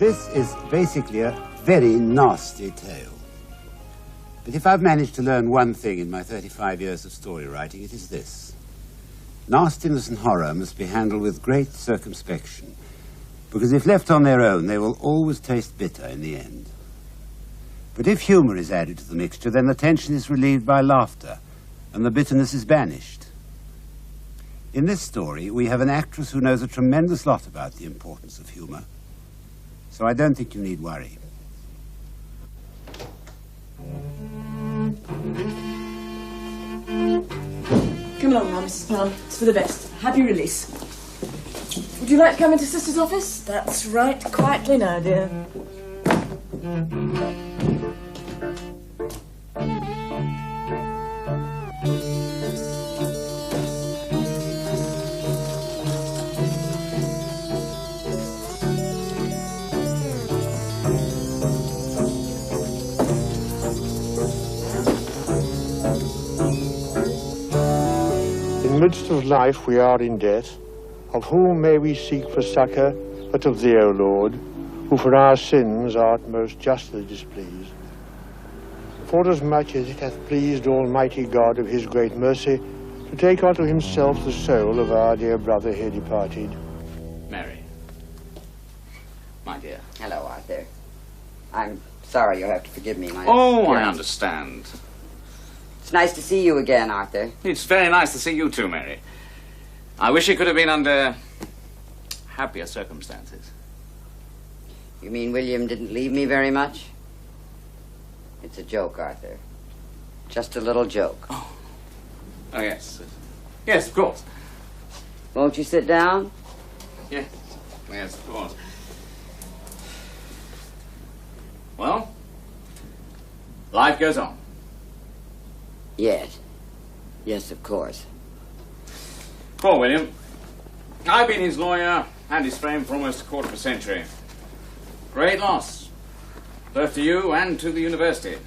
This is basically a very nasty tale. But if I've managed to learn one thing in my 35 years of story writing, it is this. Nastiness and horror must be handled with great circumspection, because if left on their own, they will always taste bitter in the end. But if humour is added to the mixture, then the tension is relieved by laughter, and the bitterness is banished. In this story, we have an actress who knows a tremendous lot about the importance of humour, so I don't think you need worry. Come along now, Mrs. Palm. It's for the best. Happy release. Would you like to come into Sister's office? That's right. Quietly now, dear. In the midst of life we are in debt. Of whom may we seek for succour but of thee, O Lord, who for our sins art most justly displeased? Forasmuch as it hath pleased Almighty God of his great mercy to take unto himself the soul of our dear brother here departed. Mary. My dear. Hello, Arthur. I'm sorry, you'll have to forgive me. Oh, I understand. It's nice to see you again, Arthur. It's very nice to see you too, Mary. I wish it could have been under happier circumstances. You mean William didn't leave me very much? It's a joke, Arthur. Just a little joke. Oh, yes. Yes, of course. Won't you sit down? Yes. Yes, of course. Well, life goes on. Yes. Yes, of course. Poor William. I've been his lawyer and his friend for almost a quarter of a century. Great loss, both to you and to the university.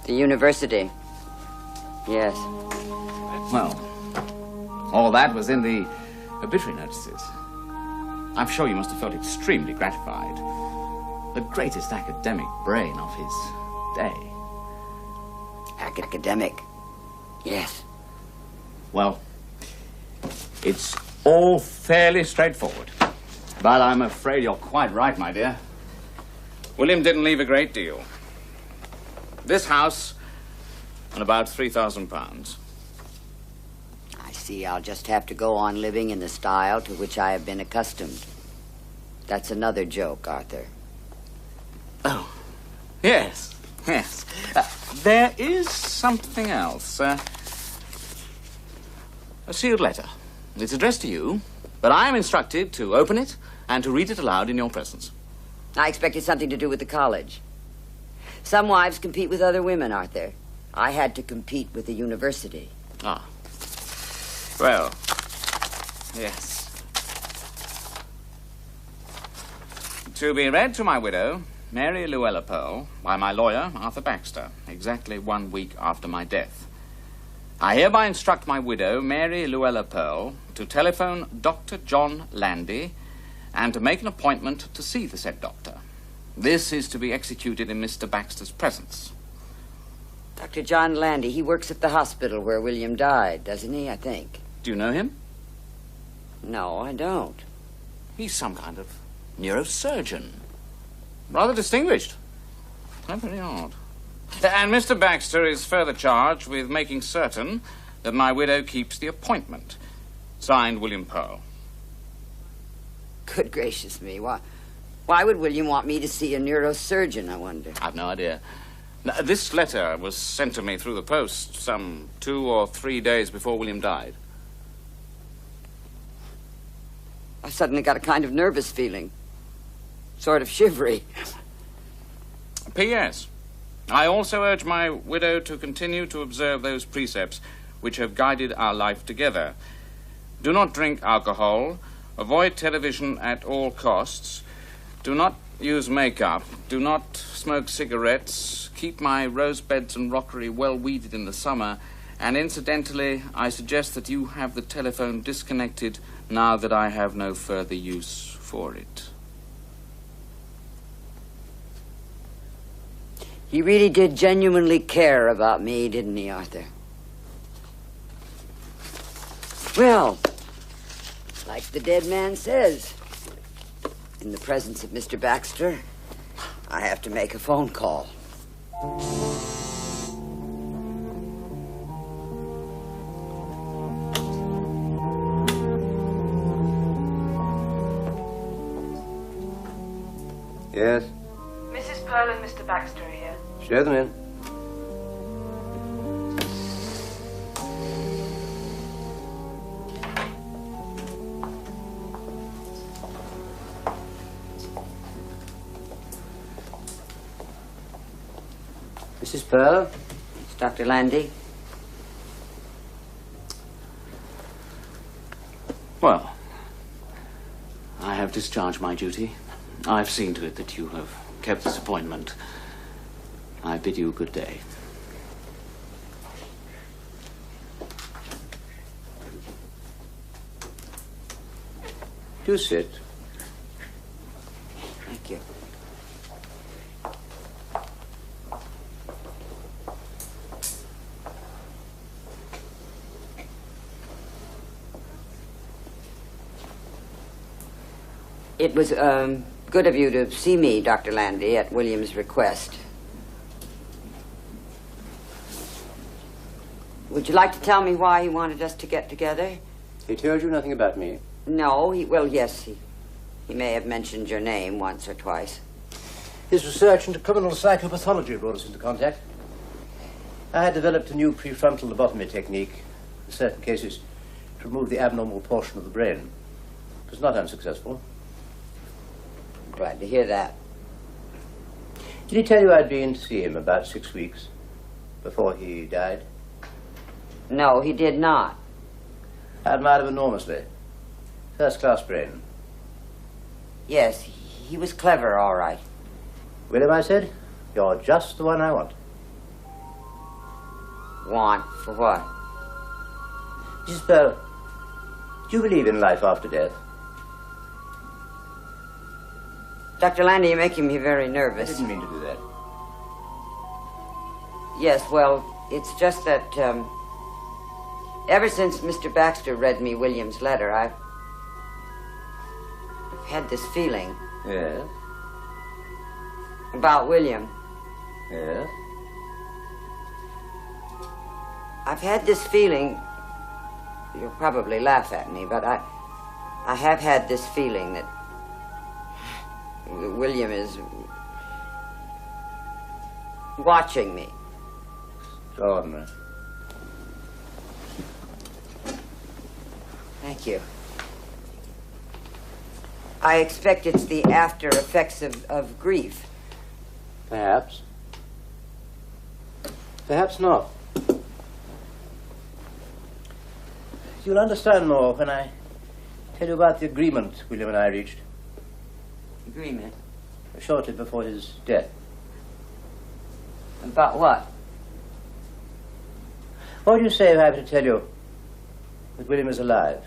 The university? Yes. Well, all that was in the obituary notices. I'm sure you must have felt extremely gratified. The greatest academic brain of his day. Academic? Yes. Well, it's all fairly straightforward. But I'm afraid you're quite right, my dear. William didn't leave a great deal. This house and about £3,000. I see. I'll just have to go on living in the style to which I have been accustomed. That's another joke, Arthur. Oh, yes, yes. There is something else. A sealed letter. It's addressed to you, but I am instructed to open it and to read it aloud in your presence. I expected something to do with the college. Some wives compete with other women, Arthur. I had to compete with the university. Ah. Well, yes. To be read to my widow, Mary Llewellyn Pearl, by my lawyer, Arthur Baxter, exactly 1 week after my death. I hereby instruct my widow, Mary Llewellyn Pearl, to telephone Dr. John Landy and to make an appointment to see the said doctor. This is to be executed in Mr. Baxter's presence. Dr. John Landy, he works at the hospital where William died, doesn't he, I think? Do you know him? No, I don't. He's some kind of neurosurgeon. Rather distinguished. Not very odd. And Mr. Baxter is further charged with making certain that my widow keeps the appointment. Signed, William Pearl. Good gracious me. Why would William want me to see a neurosurgeon, I wonder? I've no idea. Now, this letter was sent to me through the post some 2 or 3 days before William died. I suddenly got a kind of nervous feeling. Sort of shivery. P.S. I also urge my widow to continue to observe those precepts which have guided our life together. Do not drink alcohol. Avoid television at all costs. Do not use makeup. Do not smoke cigarettes. Keep my rose beds and rockery well weeded in the summer. And incidentally, I suggest that you have the telephone disconnected now that I have no further use for it. He really did genuinely care about me, didn't he, Arthur? Well, like the dead man says, in the presence of Mr. Baxter, I have to make a phone call. Yes? Mrs. Pearl and Mr. Baxter are here. Show them in. Mrs. Pearl? It's Dr. Landy. Well, I have discharged my duty. I've seen to it that you have kept this appointment. I bid you good day. Do sit. Thank you. It was, good of you to see me, Dr. Landy, at William's request. Would you like to tell me why he wanted us to get together? He told you nothing about me. No, well, yes, he may have mentioned your name once or twice. His research into criminal psychopathology brought us into contact. I had developed a new prefrontal lobotomy technique, in certain cases, to remove the abnormal portion of the brain. It was not unsuccessful. Glad to hear that. Did he tell you I'd been to see him about 6 weeks before he died? No, he did not. I admired him enormously. First-class brain. Yes, he was clever, all right. William, I said, you're just the one I want. Want for what? Mrs. Pearl, do you believe in life after death? Dr. Landy, you're making me very I nervous. didn't mean to do that. Yes, well, it's just that, ever since Mr. Baxter read me William's letter, I've had this feeling Yes? about William. Yes? I've had this feeling, you'll probably laugh at me, but I have had this feeling that William is watching me. Extraordinary. Thank you. I expect it's the after effects of grief. Perhaps. Perhaps not. You'll understand more when I tell you about the agreement William and I reached Agreement? shortly before his death. About what? What do you say if I were to tell you that William is alive?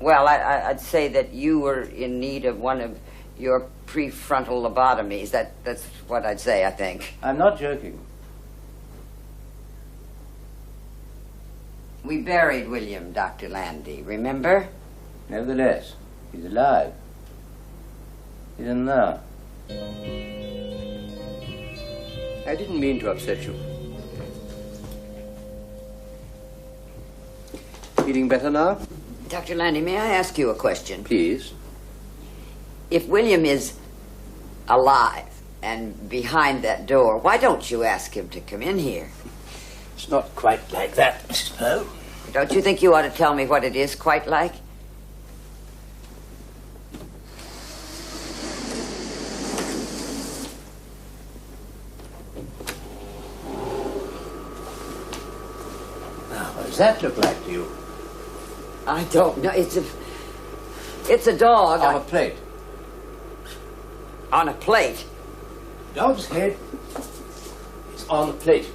Well, I'd say that you were in need of one of your prefrontal lobotomies. That's what I'd say, I think. I'm not joking. We buried William, Dr. Landy, remember? Nevertheless, he's alive. Even now. I didn't mean to upset you. Feeling better now? Dr. Landy, may I ask you a question? Please. If William is alive and behind that door, why don't you ask him to come in here? It's not quite like that, Mrs. Pearl. Don't you think you ought to tell me what it is quite like? Now, what does that look like to you? I don't know. It's a dog. On a plate. On a plate? Dog's head is on the plate.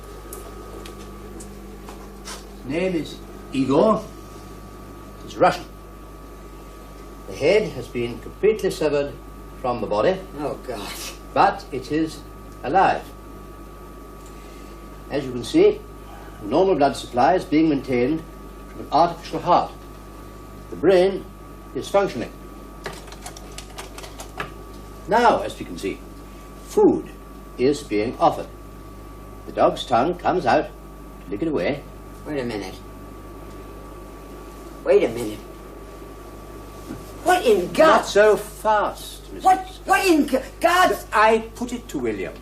His name is Igor. He's Russian. The head has been completely severed from the body. Oh, God. But it is alive. As you can see, normal blood supply is being maintained from an artificial heart. The brain is functioning. Now, as you can see, food is being offered. The dog's tongue comes out to lick it away. Wait a minute. Wait a minute. What in Not God? so fast, Mrs. What in God's... I put it to William.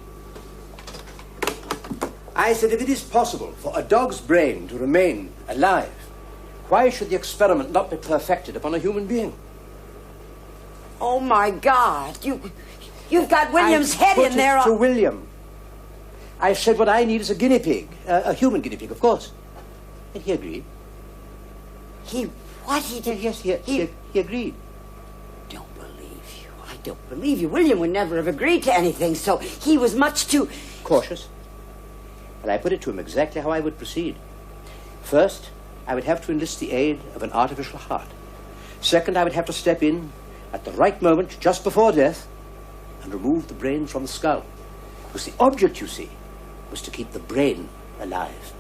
I said, if it is possible for a dog's brain to remain alive, why should the experiment not be perfected upon a human being? Oh, my God. You've got William's head in there. I put it to William. I said what I need is a guinea pig. A human guinea pig, of course. And he agreed. What? He did? Yes, he agreed. Don't believe you. I don't believe you. William would never have agreed to anything, so he was much too... Cautious. And I put it to him exactly how I would proceed. First, I would have to enlist the aid of an artificial heart. Second, I would have to step in at the right moment, just before death, and remove the brain from the skull. Because the object, you see, was to keep the brain alive.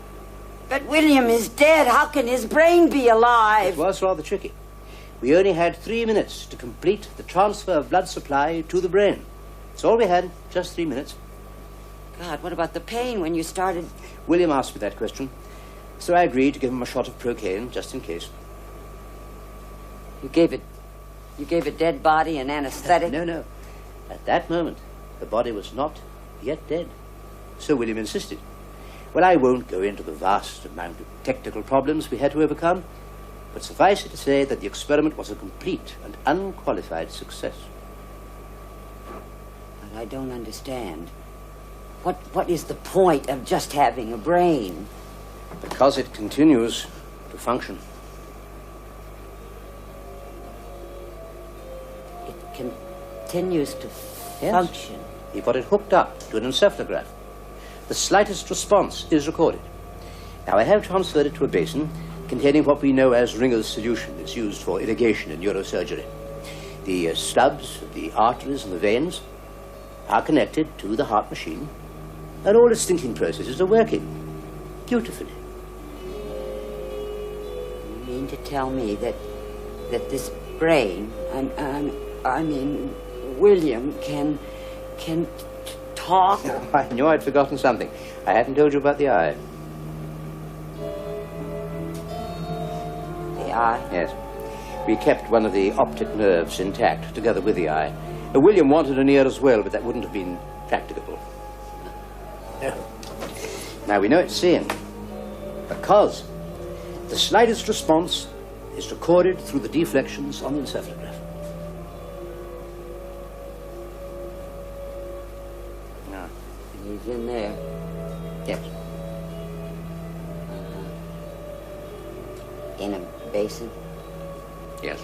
But William is dead. How can his brain be alive? It was rather tricky. We only had 3 minutes to complete the transfer of blood supply to the brain. That's all we had, just 3 minutes. God, what about the pain when you started? William asked me that question, so I agreed to give him a shot of procaine, just in case. You gave a dead body an anesthetic? No. At that moment, the body was not yet dead. So William insisted. Well, I won't go into the vast amount of technical problems we had to overcome, but suffice it to say that the experiment was a complete and unqualified success. But I don't understand. What is the point of just having a brain? Because it continues to function. It continues to function? He got it hooked up to an encephalograph. The slightest response is recorded. Now, I have transferred it to a basin containing what we know as Ringer's solution. It's used for irrigation in neurosurgery. The stubs, the arteries and the veins are connected to the heart machine, and all its thinking processes are working beautifully. You mean to tell me that this brain, I mean, William can talk? I knew I'd forgotten something. I hadn't told you about the eye. The eye? Yes. We kept one of the optic nerves intact, together with the eye. William wanted an ear as well, but that wouldn't have been practicable. Now, we know it's seeing, because the slightest response is recorded through the deflections on the encephalograph. Now, he's in there. Yes. In a basin? Yes.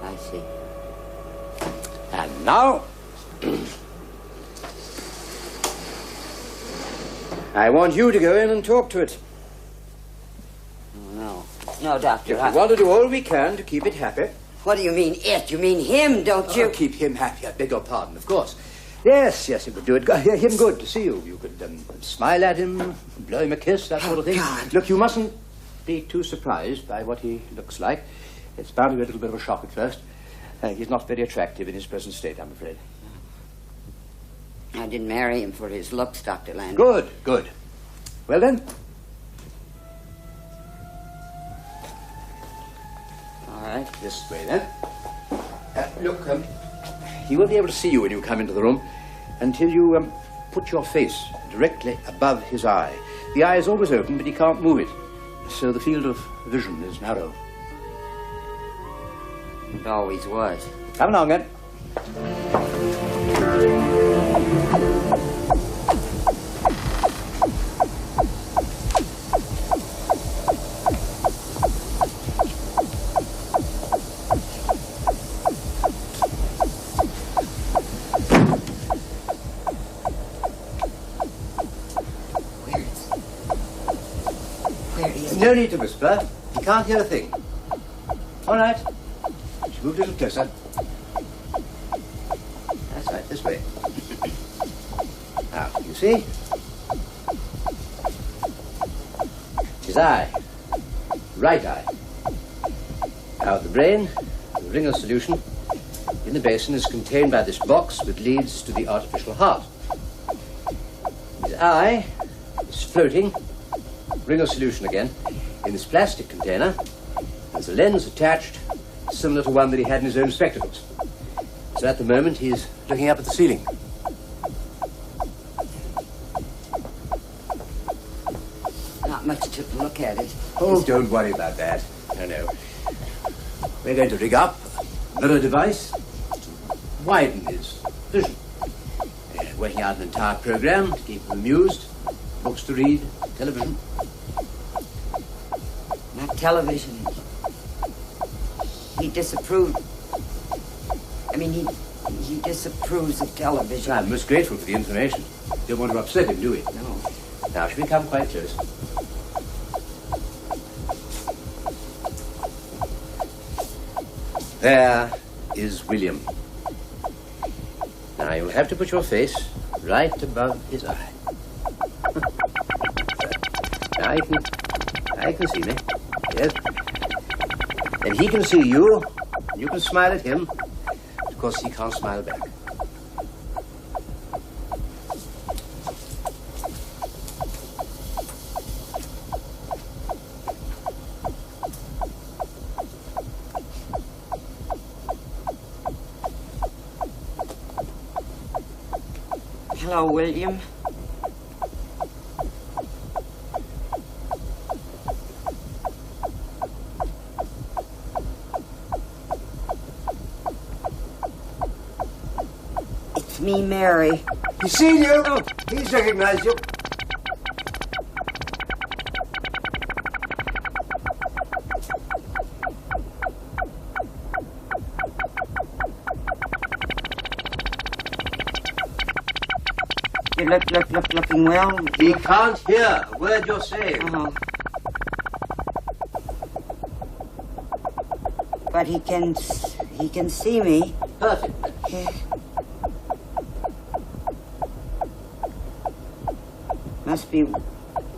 I see. And now, I want you to go in and talk to it. No, Doctor. We want to do all we can to keep it happy. What do you mean, it? You mean him, don't you? Keep him happy. I beg your pardon, of course. Yes, it would do it. Him good to see you. You could smile at him, blow him a kiss, that sort of thing. God. Look, you mustn't be too surprised by what he looks like. It's bound to be a little bit of a shock at first. He's not very attractive in his present state, I'm afraid. I didn't marry him for his looks, Dr. Landry. Good. Well, then. All right. This way, then. Look, he won't be able to see you when you come into the room until you put your face directly above his eye. The eye is always open, but he can't move it, so the field of vision is narrow. It always was. Come along, then. Where is he? No need to whisper. He can't hear a thing. All right. Move a little closer. way. Now, you see? His eye. Right eye. Now, the brain, the ring of solution, in the basin is contained by this box which leads to the artificial heart. His eye is floating, ring of solution again, in this plastic container. There's a lens attached, similar to one that he had in his own spectacles. So at the moment, he's looking up at the ceiling. Not much to look at it. Oh, don't worry about that. No. We're going to rig up a mirror device to widen his vision. We're working out an entire program to keep him amused, books to read, television. Not television. He disapproved. I mean, he disapproves of television. I'm most grateful for the information. Don't want to upset him, do we? No. Now, should we come quite close? There is William. Now, you'll have to put your face right above his eye. Now, I can see me. Yes. And he can see you. You can smile at him. Of course, he can't smile back. Hello, William. It's me, Mary. He's seen you. Oh, he's recognized you. You looking well? He can't hear a word you're saying. Oh. But he can see me. Perfect. Yeah. Must be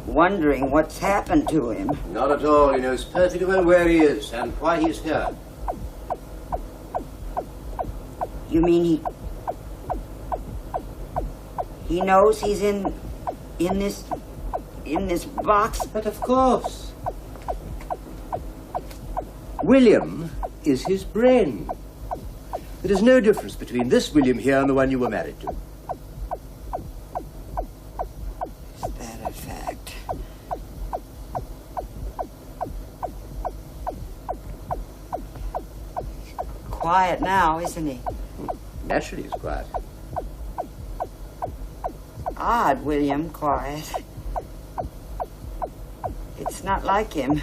wondering what's happened to him. Not at all. He knows perfectly well where he is and why he's here. You mean he knows he's in this box? But of course. William is his brain. There is no difference between this William here and the one you were married to. Is that a fact? Quiet now, isn't he? Naturally he's quiet. Odd, William, quiet. It's not like him.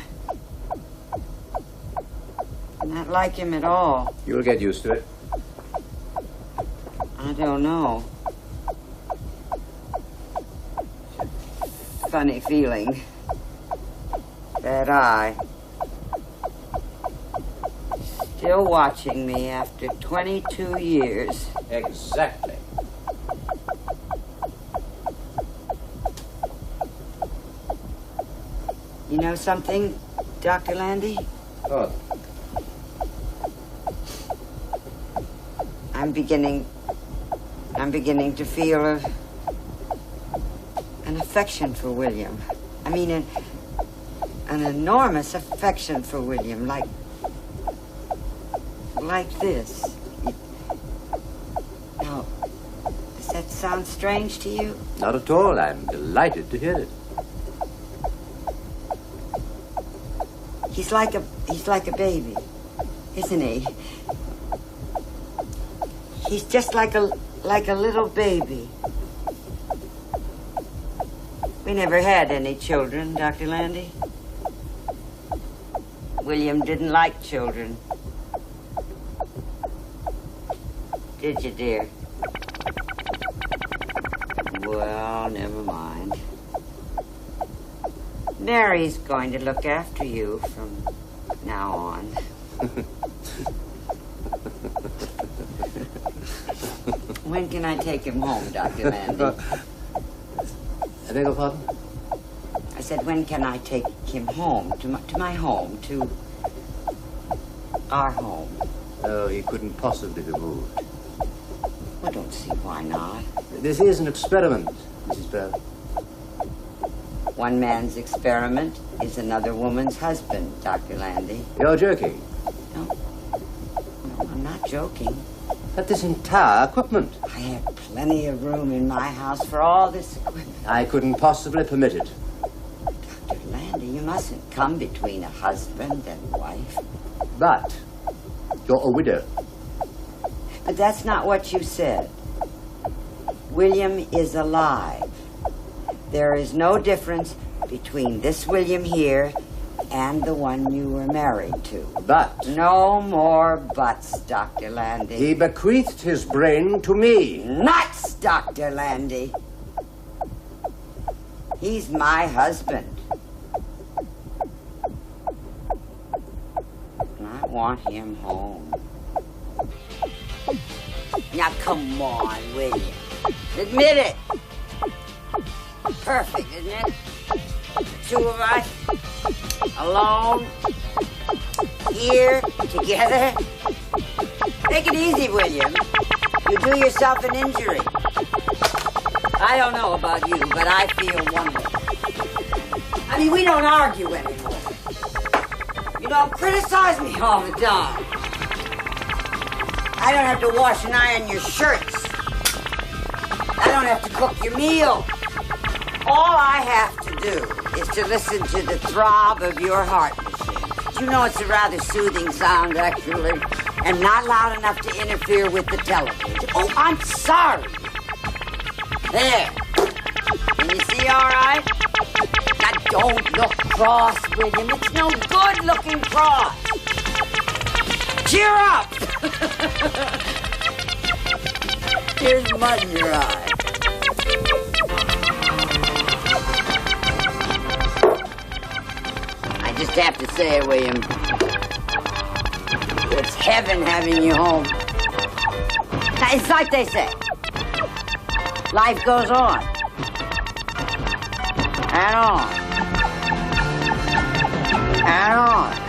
Not like him at all. You'll get used to it. I don't know. Funny feeling. That eye. Still watching me after 22 years. Exactly. You know something, Dr. Landy? Oh. I'm beginning to feel an affection for William. I mean, an enormous affection for William, like this. Now, does that sound strange to you? Not at all. I'm delighted to hear it. He's like a baby, isn't he? He's just like a little baby. We never had any children, Dr. Landy. William didn't like children. Did you, dear? Well, never mind. Mary's going to look after you from now on. When can I take him home, Dr. Landy? I beg your pardon? I said, when can I take him home? To my home, to our home. Oh, he couldn't possibly be moved. I don't see why not. This is an experiment, Mrs. Bell. One man's experiment is another woman's husband, Dr. Landy. You're joking. No, I'm not joking. But this entire equipment. I have plenty of room in my house for all this equipment. I couldn't possibly permit it. Dr. Landy, you mustn't come between a husband and wife. But you're a widow. But that's not what you said. William is alive. There is no difference between this William here and the one you were married to. But No more buts, Dr. Landy. he bequeathed his brain to me. Nuts, Dr. Landy. He's my husband. And I want him home. Now, come on, William. Admit it. Perfect, isn't it? The two of us, alone, here, together. Take it easy, William. You do yourself an injury. I don't know about you, but I feel wonderful. I mean, we don't argue anymore. You don't criticize me all the time. I don't have to wash and iron your shirts. I don't have to cook your meal. All I have to do is to listen to the throb of your heart machine. You know, it's a rather soothing sound, actually, and not loud enough to interfere with the television. Oh, I'm sorry. There. Can you see all right? Now, don't look cross, William. It's no good looking cross. Cheer up. Here's mud in your eye. I just have to say, William, it's heaven having you home. Now, it's like they say, life goes on. And on. And on.